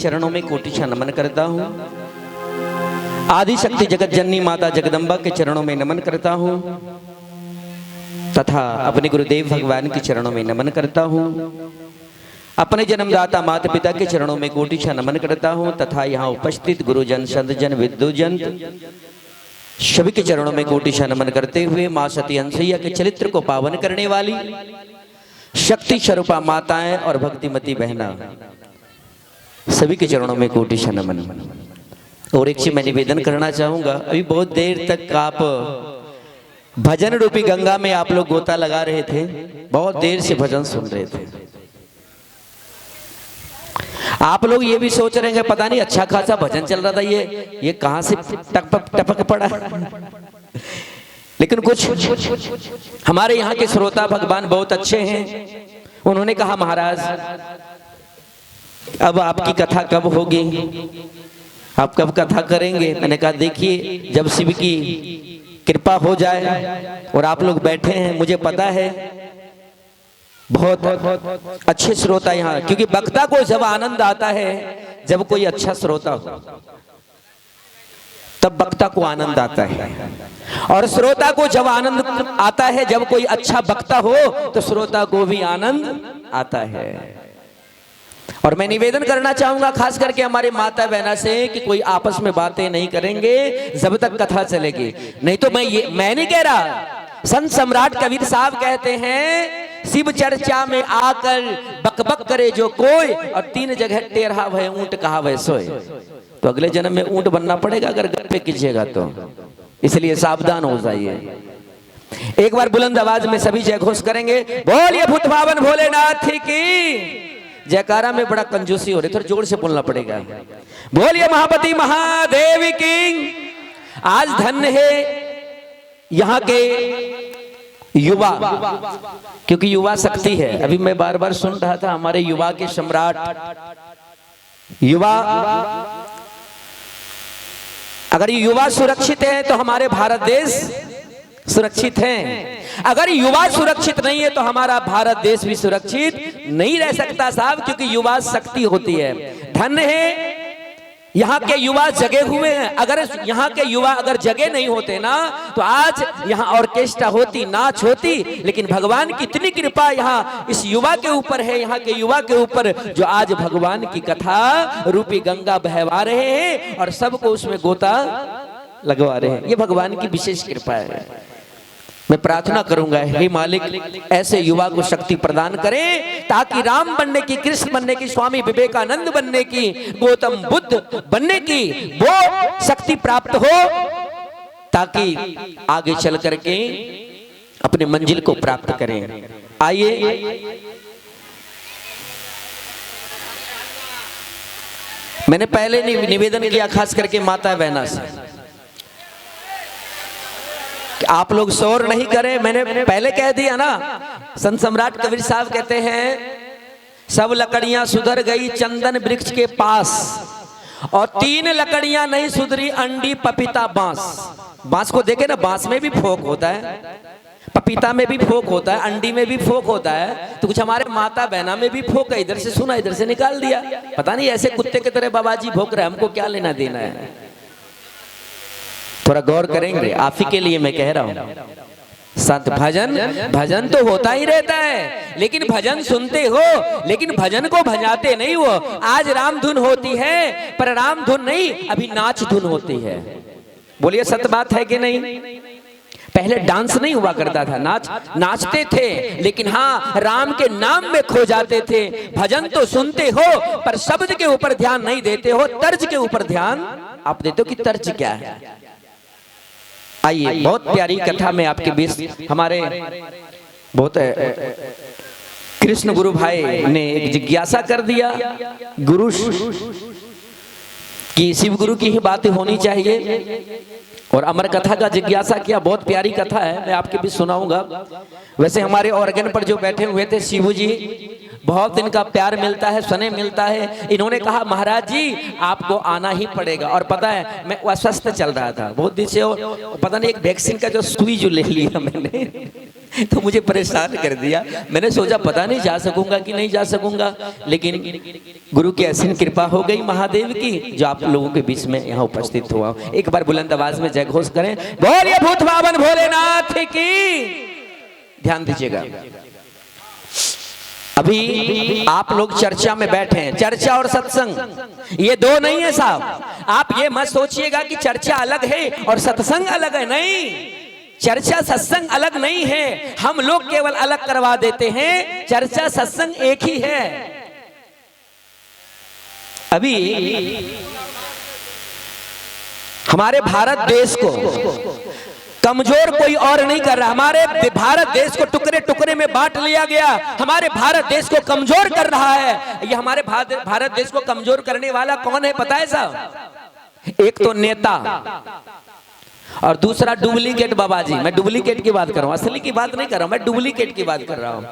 चरणों में कोटिशा नमन करता हूँ। आदि शक्ति जगत जननी माता जगदम्बा के चरणों में नमन करता हूँ तथा अपने गुरुदेव भगवान के चरणों में नमन करता हूँ। अपने जन्मदाता माता पिता के चरणों में कोटिशा नमन करता हूँ तथा यहाँ उपस्थित गुरुजन संतजन विद्वजन सभी के चरणों में कोटिशा नमन करते हुए माँ सती अनसुईया के चरित्र को पावन करने वाली शक्ति स्वरूपा माताएं और भक्तिमती बहना सभी के चरणों में कोटिशा नमन। और एक चीज मैं निवेदन करना चाहूंगा, अभी बहुत देर तक आप भजन रूपी गंगा में आप लोग गोता लगा रहे थे, बहुत देर से भजन सुन रहे थे। आप लोग ये भी सोच रहे हैं पता नहीं अच्छा खासा भजन चल रहा था, ये कहां से टपक पड़ा। लेकिन कुछ हमारे यहाँ के श्रोता भगवान बहुत अच्छे हैं। उन्होंने कहा महाराज अब आपकी कथा कब होगी, आप कब कथा करेंगे। मैंने कहा देखिए जब शिव की कृपा हो जाए और आप लोग बैठे हैं, मुझे पता है बहुत अच्छे श्रोता यहाँ, क्योंकि वक्ता को जब आनंद आता है जब कोई अच्छा श्रोता हो तब वक्ता को आनंद आता है, और श्रोता को जब आनंद आता है जब कोई अच्छा वक्ता हो तो श्रोता को भी आनंद आता है। और मैं निवेदन करना चाहूंगा खास करके हमारे माता बहना से कि कोई आपस में बातें नहीं करेंगे जब तक कथा चलेगी। नहीं तो मैं नहीं कह रहा, संत सम्राट कबीर साहब कहते हैं शिव चर्चा में आकर बकबक करे जो कोई, और 3 जगह टेढ़ा भय ऊंट कहा वह सोए। तो अगले जन्म में ऊंट बनना पड़ेगा अगर घर पे कीजिएगा तो, इसलिए सावधान हो जाइए। एक बार बुलंद आवाज में सभी जय घोष करेंगे, बोलिए भूत भावन भोलेनाथ की। जयकारा में बड़ा कंजूसी हो रही, थोड़ा जोर से बोलना पड़ेगा। बोलिए महापति महादेव की। आज धन्य है यहाँ के युवा, क्योंकि युवा शक्ति है। अभी मैं बार बार सुन रहा था हमारे युवा के सम्राट, युवा अगर युवा सुरक्षित है तो हमारे भारत देश सुरक्षित हैं। अगर युवा सुरक्षित नहीं है तो हमारा भारत देश भी सुरक्षित नहीं रह सकता साहब, क्योंकि युवा शक्ति होती है। धन्य है यहाँ के युवा जगे हुए हैं। अगर यहाँ के युवा अगर जगे नहीं होते ना तो आज यहाँ ऑर्केस्ट्रा होती, नाच होती। लेकिन भगवान की इतनी कृपा यहाँ इस युवा के ऊपर है, यहाँ के युवा के ऊपर, जो आज भगवान की कथा रूपी गंगा बहवा रहे हैं और सबको उसमें गोता लगवा रहे हैं। ये भगवान की विशेष कृपा है। मैं प्रार्थना करूंगा हे मालिक ऐसे युवा को शक्ति प्रदान करें ताकि राम बनने की, कृष्ण बनने की, स्वामी विवेकानंद बनने की, गौतम बुद्ध बनने की वो शक्ति प्राप्त हो, ताकि आगे चल करके अपने मंजिल को प्राप्त करें। आइए मैंने पहले निवेदन किया खास करके माता बहना से, आप लोग शोर नहीं करें। मैंने पहले कह दिया ना, संत सम्राट कबीर साहब कहते हैं सब लकड़ियां सुधर गई चंदन वृक्ष के पास, और 3 लकड़ियां नहीं सुधरी अंडी पपीता बांस। बांस को देखे ना, बांस में भी फोक होता है, पपीता में भी फोक होता है, अंडी में भी फोक होता है। तो कुछ हमारे माता बहना में भी फोक है, इधर से सुना इधर से निकाल दिया। पता नहीं ऐसे कुत्ते की तरह बाबाजी भोंक रहे, हमको क्या लेना देना है। थोड़ा गौर करेंगे, आप ही के लिए मैं कह रहा हूं। संत भजन तो होता ही रहता है, लेकिन भजन सुनते हो लेकिन भजन को भजाते नहीं हो। आज राम धुन होती है पर राम धुन नहीं, अभी नाच धुन होती है। बोलिए सत्य बात है कि नहीं। पहले डांस नहीं हुआ करता था, नाचते थे, लेकिन हाँ राम के नाम में खो जाते थे। भजन तो सुनते हो पर शब्द के ऊपर ध्यान नहीं देते हो, तर्ज के ऊपर ध्यान आप देते हो कि तर्ज क्या है। आइए बहुत प्यारी कथा में आपके बीच हमारे बहुत कृष्ण गुरु भाई ने एक जिज्ञासा कर दिया गुरु की, शिव गुरु की ही बातें होनी चाहिए, और अमर कथा का जिज्ञासा किया। बहुत प्यारी कथा है, मैं आपके बीच सुनाऊंगा। वैसे हमारे ऑर्गन पर जो बैठे हुए थे शिवू जी, बहुत दिन का प्यार मिलता है, स्नेह मिलता है। इन्होंने कहा महाराज जी आपको आना ही पड़ेगा। और पता है मैं अस्वस्थ चल रहा था बहुत दिन से, और पता नहीं एक वैक्सीन का जो सुई जो ले लिया मैंने तो मुझे परेशान कर दिया। मैंने सोचा पता नहीं जा सकूंगा कि नहीं जा सकूंगा, लेकिन गुरु की ऐसी कृपा हो गई महादेव की जो आप लोगों के बीच में यहाँ उपस्थित हुआ। एक बार बुलंद आवाज में जय घोष करें, बोलिए भूत बावन भोलेनाथ की। ध्यान दीजिएगा, अभी आप लोग चर्चा में बैठे हैं। चर्चा और सत्संग ये दो नहीं है साहब। आप ये मत सोचिएगा कि चर्चा अलग है और सत्संग अलग है, नहीं। चर्चा सत्संग अलग नहीं है, हम लोग केवल अलग करवा देते हैं। चर्चा सत्संग एक ही है। अभी हमारे भारत देश को कमजोर कोई और नहीं कर रहा। हमारे भारत देश को टुकड़े टुकड़े में बांट लिया गया, हमारे भारत देश को कमजोर कर रहा है। ये हमारे भारत देश को कमजोर करने वाला कौन है पता है साहब? एक तो नेता और दूसरा डुप्लीकेट बाबा जी। मैं डुप्लीकेट की बात कर रहा हूं, असली की बात नहीं कर रहा हूं, मैं डुप्लीकेट की बात कर रहा हूं।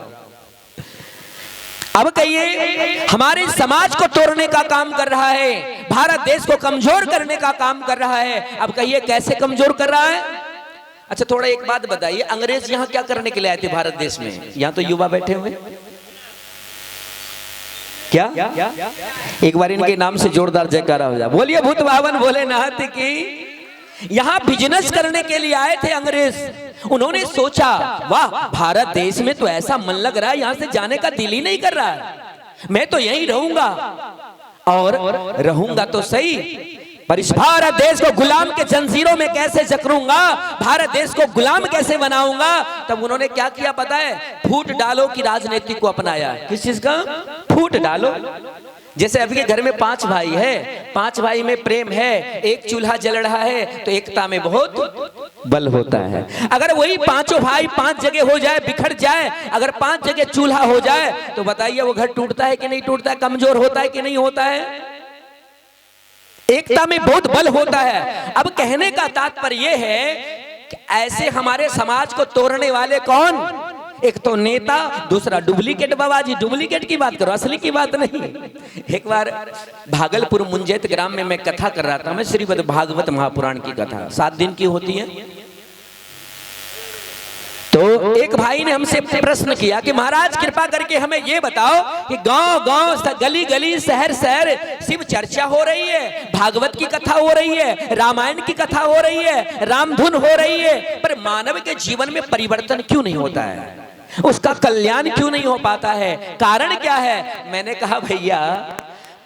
अब कहिए हमारे समाज को तोड़ने का काम कर रहा है, भारत देश को कमजोर करने का काम कर रहा है। अब कहिए कैसे कमजोर कर रहा है? अच्छा थोड़ा एक बात बताइए, अंग्रेज यहाँ क्या करने के लिए आए थे भारत देश में? यहाँ तो युवा बैठे हुए, क्या एक बार इनके नाम से जोरदार जयकारा हो जाए, बोलिए भूत बावन भोलेनाथ की। यहाँ बिजनेस करने के लिए आए थे अंग्रेज। उन्होंने सोचा वाह भारत देश में तो ऐसा मन लग रहा है, यहाँ से जाने का दिल ही नहीं कर रहा है, मैं तो यहीं रहूंगा और रहूंगा तो सही, पर इस भारत देश को गुलाम के जंजीरों में कैसे जकड़ूंगा, भारत देश को गुलाम कैसे बनाऊंगा। तब उन्होंने क्या किया पता है? फूट डालो की राजनीति को अपनाया। किस चीज का? फूट डालो। जैसे अभी के घर में 5 भाई है, 5 भाई में प्रेम है, एक चूल्हा जल रहा है तो एकता में बहुत बल होता है। अगर वही पांचों भाई 5 जगह हो जाए, बिखर जाए, अगर 5 जगह चूल्हा हो जाए तो बताइए वो घर टूटता है कि नहीं टूटता है, कमजोर होता है कि नहीं होता है? एकता में बहुत बल होता है। अब कहने का तात्पर्य यह है कि ऐसे हमारे समाज को तोड़ने वाले कौन? एक तो नेता, दूसरा डुप्लीकेट बाबा जी। डुप्लीकेट की बात करो, असली की बात नहीं। एक बार भागलपुर मुंजेत ग्राम में मैं कथा कर रहा था, मैं श्रीमद् भागवत महापुराण की कथा 7 दिन की होती है। तो एक भाई ने हमसे प्रश्न किया कि महाराज कृपा करके हमें ये बताओ कि गांव गांव, गली गली, शहर शहर शिव चर्चा हो रही है, भागवत की कथा हो रही है, रामायण की कथा हो रही है, रामधुन हो रही है, पर मानव के जीवन में परिवर्तन क्यों नहीं होता है? उसका कल्याण क्यों नहीं हो पाता है? कारण क्या है? मैंने कहा भैया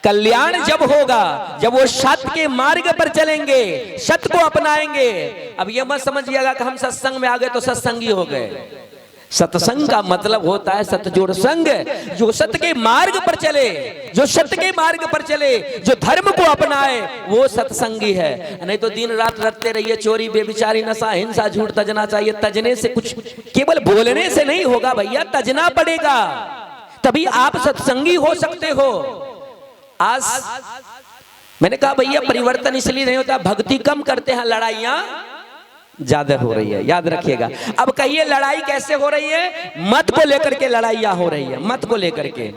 कल्याण जब होगा जब वो सत्य के मार्ग पर चलेंगे, सत्य को अपनाएंगे। अब ये मत समझिएगा कि हम सत्संग में आ गए तो सत्संगी हो गए। सत्संग का मतलब होता है सतजोड़ संग, जो सत्य के मार्ग पर चले, जो सत्य के मार्ग पर चले, जो धर्म को अपनाए वो सत्संगी है। नहीं तो दिन रात रटते रहिए, चोरी, बेविचारी, नशा, हिंसा, झूठ तजना चाहिए। तजने से कुछ केवल बोलने से नहीं होगा भैया, तजना पड़ेगा, तभी आप सत्संगी हो सकते हो। आज मैंने कहा भैया परिवर्तन इसलिए नहीं होता, भक्ति कम करते हैं, लड़ाइयां ज्यादा हो रही है, याद रखिएगा। अब कहिए लड़ाई कैसे हो रही है? मत को लेकर के लड़ाइयां हो रही है, मत को लेकर के।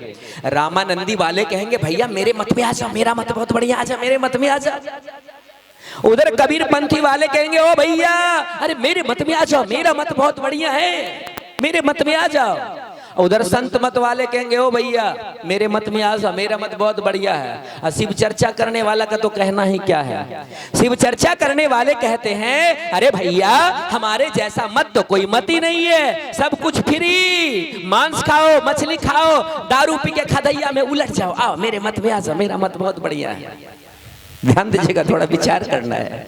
रामानंदी वाले कहेंगे भैया मेरे मत में आ जा, मेरा मत बहुत बढ़िया, आ जा मेरे मत में आ जा। उधर कबीर पंथी वाले कहेंगे ओ भैया अरे मेरे मत में आ जाओ, मेरा मत बहुत बढ़िया है, मेरे मत में आ जाओ। उधर संत मत वाले कहेंगे ओ भैया मेरे मत में आ जाओ, मेरा मत बहुत बढ़िया है। शिव चर्चा करने वाला का तो कहना ही क्या है। शिव चर्चा करने वाले कहते हैं अरे भैया हमारे जैसा मत तो कोई मत ही नहीं है, सब कुछ फ्री, मांस खाओ, मछली खाओ, दारू पी के खदैया में उलट जाओ, आओ मेरे मत में आ जाओ, मेरा मत बहुत बढ़िया है। ध्यान दीजिएगा, थोड़ा विचार करना है।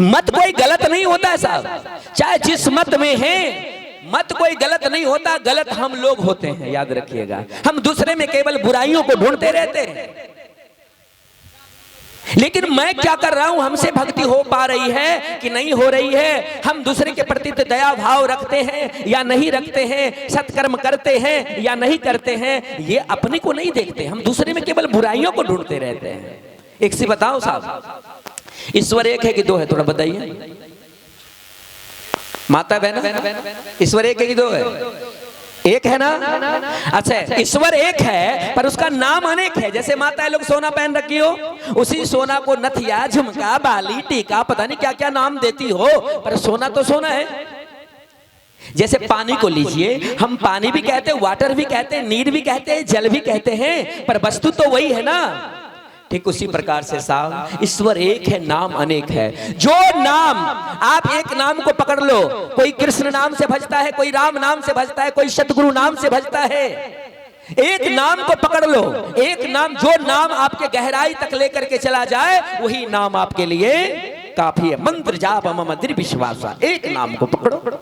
मत कोई गलत नहीं होता है साहब, चाहे जिस मत में है, मत कोई गलत नहीं होता, गलत हम लोग होते हैं, याद रखिएगा। हम दूसरे में केवल बुराइयों को ढूंढते रहते हैं। लेकिन मैं क्या कर रहा हूं, हमसे भक्ति हो पा रही है कि नहीं हो रही है? हम दूसरे के प्रति दया भाव रखते हैं या नहीं रखते हैं? सत्कर्म करते हैं या नहीं करते हैं? ये अपने को नहीं देखते, हम दूसरे में केवल बुराइयों को ढूंढते रहते हैं। एक से बताओ साहब, ईश्वर एक है कि दो है? थोड़ा बताइए। माता बहना ईश्वर एक है कि दो है? एक है ना? अच्छा, ईश्वर एक है पर उसका नाम अनेक है। जैसे माताएं लोग सोना पहन रखी हो, उसी सोना को नथिया, झुमका, बाली, टीका, पता नहीं क्या क्या नाम देती हो, पर सोना तो सोना है। जैसे पानी को लीजिए, हम पानी भी कहते हैं, वाटर भी कहते हैं, नीर भी कहते हैं, जल भी कहते हैं, पर वस्तु तो वही है ना। ठीक उसी प्रकार से साहब ईश्वर एक है, नाम अनेक है। जो नाम, आप एक नाम को पकड़ लो, कोई कृष्ण नाम से भजता है, कोई राम नाम से भजता है, कोई सतगुरु नाम से भजता है। एक नाम को पकड़ लो, एक नाम, जो नाम आपके गहराई तक लेकर के चला जाए वही नाम आपके लिए काफी है। मंत्र जाप मम दृढ़ विश्वास, एक नाम को पकड़ो।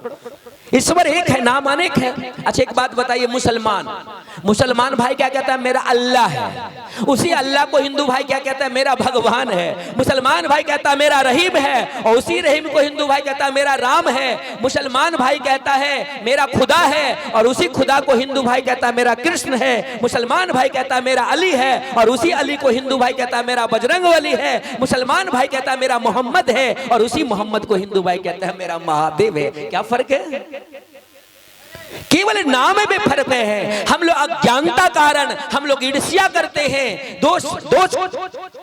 ईश्वर एक है, नाम अनेक है। अच्छा एक बात बताइए, मुसलमान भाई क्या कहता है? मेरा अल्लाह है। उसी अल्लाह को हिंदू भाई क्या कहता है? मेरा भगवान है। मुसलमान भाई कहता है मेरा रहीम है, और उसी रहीम को हिंदू भाई कहता है मेरा राम है। मुसलमान भाई कहता है मेरा खुदा है, और उसी खुदा को हिंदू भाई कहता है मेरा कृष्ण है। मुसलमान भाई कहता है मेरा अली है, और उसी अली को हिंदू भाई कहता है मेरा बजरंगबली है। मुसलमान भाई कहता है मेरा मोहम्मद है, और उसी मोहम्मद को हिंदू भाई कहता है मेरा महादेव है। क्या फर्क है? केवल नाम में फर्क है। हम लोग अज्ञानता कारण हम लोग ईर्ष्या करते हैं, दोष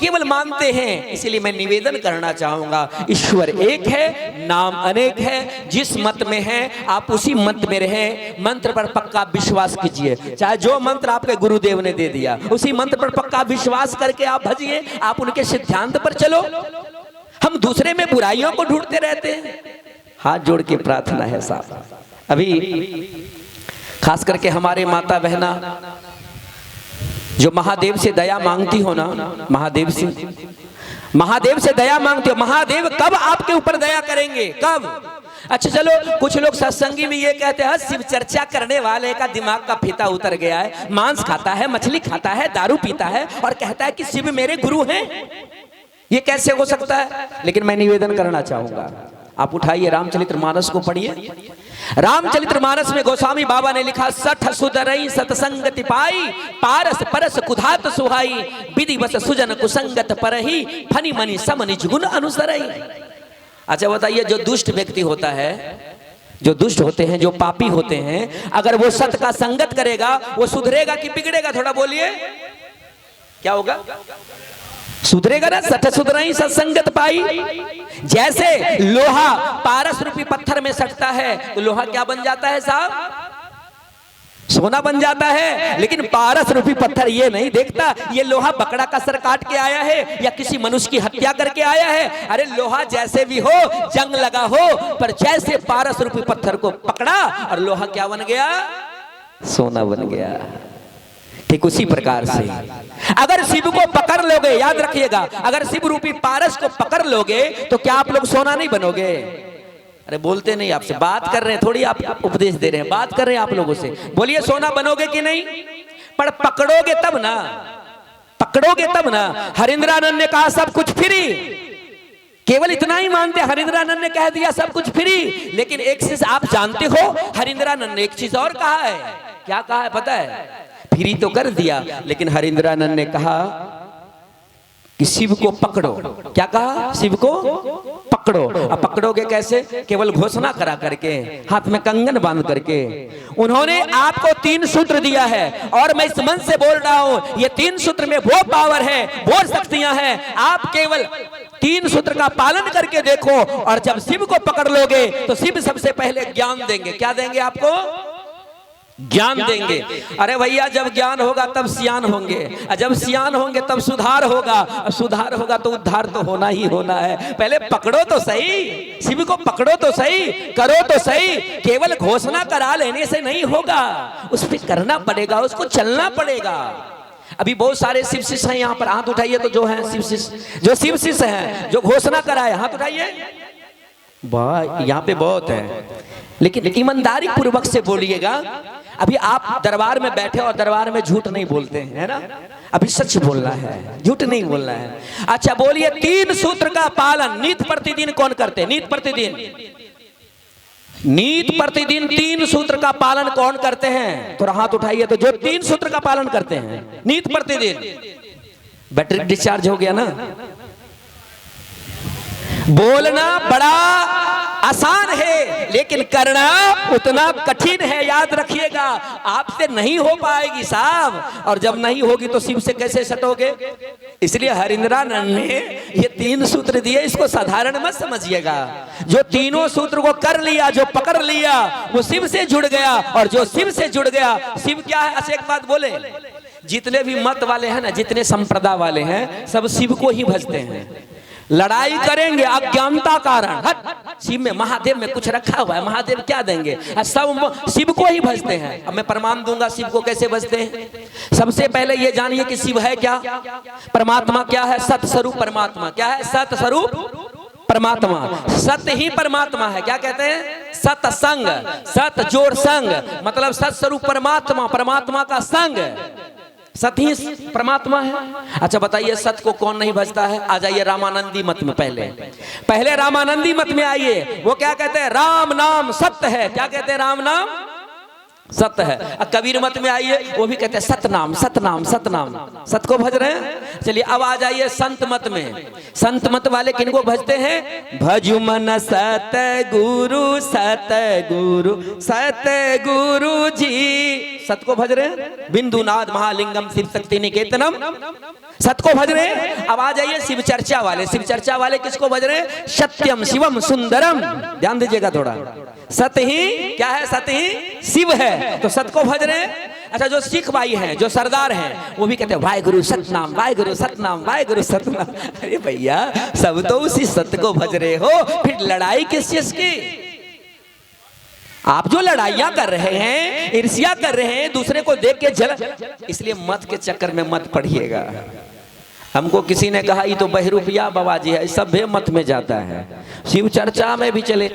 केवल मानते हैं। इसलिए मैं निवेदन करना चाहूंगा, ईश्वर एक है, नाम अनेक है। जिस मत में है आप उसी मत में रहें। मंत्र पर पक्का विश्वास कीजिए, चाहे जो मंत्र आपके गुरुदेव ने दे दिया उसी मंत्र पर पक्का विश्वास करके आप भजिए, आप उनके सिद्धांत पर चलो। हम दूसरे में बुराइयों को ढूंढते रहते हैं। हाथ जोड़ के प्रार्थना है साहब, अभी खास करके हमारे माता बहना जो महादेव से दया मांगती हो ना, महादेव से दया मांगती हो, महादेव कब आपके ऊपर दया करेंगे? कब? अच्छा चलो, कुछ लोग सत्संगी में ये कहते हैं शिव चर्चा करने वाले का दिमाग का फीता उतर गया है, मांस खाता है, मछली खाता है, दारू पीता है, और कहता है कि शिव मेरे गुरु हैं। ये कैसे हो सकता है? लेकिन मैं निवेदन करना चाहूंगा, आप उठाइए रामचरितमानस को पढ़िए। रामचरितमानस में गोस्वामी बाबा ने लिखा, सठ सुदरई सतसंगति पाई, पारस परस कुधात सुहाई, विधि बस सुजन कुसंगत परही, फनी मनी समनि गुण अनुसरई। अच्छा बताइए, जो दुष्ट व्यक्ति होता है, जो दुष्ट होते हैं, जो पापी होते हैं, अगर वो सत का संगत करेगा वो सुधरेगा कि बिगड़ेगा? थोड़ा बोलिए, क्या होगा? सुधरेगा ना। सठ सुधरई सत्संगत पाई। जैसे लोहा पारस रूपी पत्थर में सटता है तो लोहा क्या बन जाता है साहब? सोना बन जाता है। लेकिन पारस रूपी पत्थर ये नहीं देखता ये लोहा बकरा का सर काट के आया है या किसी मनुष्य की हत्या करके आया है। अरे लोहा जैसे भी हो, जंग लगा हो, पर जैसे पारस रूपी पत्थर को पकड़ा और लोहा क्या बन गया? सोना बन गया। ठीक उसी प्रकार से अगर शिव को पकड़ लोगे, याद रखिएगा, अगर शिव रूपी पारस को पकड़ लोगे तो क्या आप लोग सोना नहीं बनोगे? अरे बोलते नहीं, आपसे बात कर रहे हैं, थोड़ी आप उपदेश दे रहे हैं, बात कर रहे हैं आप लोगों से। बोलिए सोना बनोगे कि नहीं? पर पकड़ोगे तब ना, पकड़ोगे तब ना। हरिंद्रानंद ने कहा सब कुछ फ्री, केवल इतना ही मानते। हरिंद्रानंद ने कह दिया सब कुछ फ्री, लेकिन एक चीज आप जानते हो, हरिंद्रानंद ने एक चीज और कहा है। क्या कहा है पता है? फ्री तो कर दिया, लेकिन हरिंद्रानंद ने कहा कि शिव को पकड़ो। क्या कहा? शिव को पकड़ो। अब पकड़ोगे कैसे? केवल घोषणा करा करके, हाथ में कंगन बांध करके। उन्होंने आपको 3 सूत्र दिया है, और मैं इस मन से बोल रहा हूं, ये 3 सूत्र में वो पावर है, वो शक्तियां हैं। आप केवल 3 सूत्र का पालन करके देखो, और जब शिव को पकड़ लोगे तो शिव सबसे पहले ज्ञान देंगे। क्या देंगे आपको? ज्ञान देंगे। अरे भैया, जब ज्ञान होगा तब सियान होंगे, जब सियान होंगे तब सुधार होगा, सुधार होगा तो उद्धार तो होना ही होना है। पहले पकड़ो तो सही, शिव को पकड़ो तो सही, करो तो सही। केवल घोषणा करा लेने से नहीं होगा, उस पर करना पड़ेगा, उसको चलना पड़ेगा। अभी बहुत सारे शिव शिष्य हैं यहाँ पर, हाथ उठाइए तो जो है शिव शिष्य, जो शिव शिष्य हैं, जो घोषणा कराए, हाथ उठाइए। वाह, यहाँ पे बहुत है, लेकिन ईमानदारी पूर्वक से बोलिएगा। अभी आप दरबार में बैठे और दरबार में झूठ नहीं बोलते हैं, है ना? अभी सच बोलना है, झूठ नहीं बोलना है। अच्छा बोलिए, 3 सूत्र का पालन नित प्रतिदिन कौन करते हैं? नित प्रतिदिन, नित प्रतिदिन 3 सूत्र का पालन कौन करते हैं? थोड़ा हाथ उठाइए तो जो 3 सूत्र का पालन करते हैं नित प्रतिदिन। बैटरी डिस्चार्ज हो गया ना? बोलना बड़ा आसान है लेकिन करना उतना कठिन है, याद रखिएगा। आपसे नहीं हो पाएगी साहब, और जब नहीं होगी तो शिव से कैसे सटोगे। इसलिए हरिंद्रानंद ने ये 3 सूत्र दिए, इसको साधारण मत समझिएगा। जो तीनों सूत्र को कर लिया, जो पकड़ लिया, वो शिव से जुड़ गया, और जो शिव से जुड़ गया, शिव क्या है। अच्छा एक बात बोले, जितने भी मत वाले हैं ना, जितने संप्रदाय वाले हैं, सब शिव को ही भजते हैं। लड़ाई करेंगे अज्ञानता कारण, शिव में महादेव में कुछ रखा हुआ है, महादेव क्या देंगे, सब शिव को ही भजते हैं। अब मैं प्रमाण दूंगा शिव को कैसे भजते हैं। सबसे पहले ये जानिए कि शिव है क्या, परमात्मा क्या है, सत स्वरूप परमात्मा क्या है, सत स्वरूप परमात्मा, सत्य ही परमात्मा है। क्या कहते हैं, सत्संग, सत जोड़ संग, मतलब सत स्वरूप परमात्मा, परमात्मा का संग, सत ही परमात्मा है। अच्छा बताइए सत को कौन नहीं भजता है। आ जाइए रामानंदी मत में, पहले रामानंदी मत में आइए। वो क्या कहते हैं, राम नाम सत्य है। क्या कहते हैं, राम नाम सत्य है। कबीर मत में आइए, वो भी कहते हैं सतनाम सतनाम सतनाम, सत को भज रहे हैं। चलिए अब आ जाइए संत मत में। संत मत वाले किनको भजते हैं, भजु मन सत गुरु सत गुरु सत गुरु जी, सत को भज रहे हैं। बिंदुनाथ महालिंगम शिव शक्ति निकेतनम, सत को भज रहे हैं। अब आ जाइए शिव चर्चा वाले। शिव चर्चा वाले किसको भज रहे हैं, सत्यम शिवम सुंदरम। ध्यान दीजिएगा थोड़ा, सत ही क्या है, सत ही शिव है, तो सत को भज रहे हैं। अच्छा जो सिख भाई हैं, जो सरदार हैं, वो भी कहते हैं वाहेगुरु सतनाम वाहेगुरु सतनाम वाहेगुरु सतनाम। अरे भैया सब तो उसी सत्य को भज रहे हो, फिर लड़ाई किस चीज की। आप जो लड़ाइयां कर रहे हैं, ईर्ष्या कर रहे हैं, दूसरे को देख के जल, इसलिए मत के चक्कर में मत पढ़िएगा। हमको किसी ने कहा ये तो बहरूपिया बाबा जी है, सब मत में जाता है। शिव चर्चा में भी चले